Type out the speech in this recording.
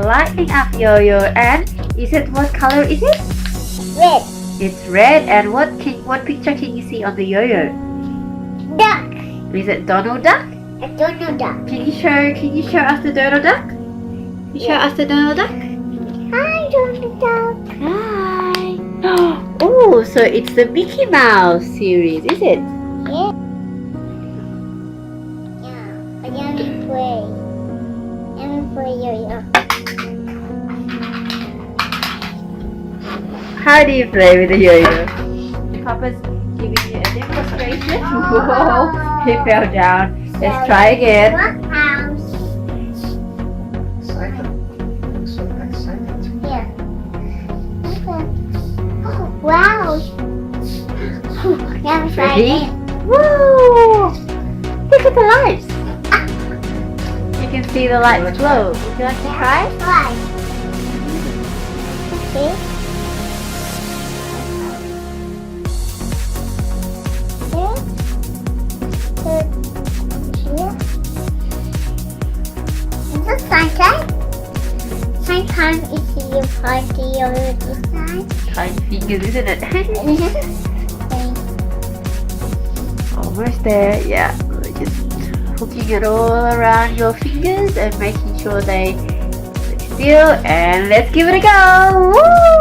lighting up yo-yo. And is it, what color is it? Red. It's red. And what picture can you see on the yo-yo? Duck. Is it Donald Duck? I don't know duck. Can you show us the Donald Duck? Can you show us the Donald Duck? Hi, Donald Duck. Hi. Oh, so it's the Mickey Mouse series, is it? Yeah. Yeah. I want to play. I want to play yo-yo. How do you play with the yo-yo? Papa's giving you a demonstration. Whoa, he fell down. Let's try again. What house? Excited. So excited. Here. Okay. Oh, wow. Now try Ready? again. Woo! Look at the lights. You can see the lights glow. Would you like to try? Try. Okay. Is it sunshine? Sometimes it's your party or this side. Tiny fingers, isn't it? Almost there. Yeah. We're just hooking it all around your fingers and making sure they sit still. And let's give it a go. Woo!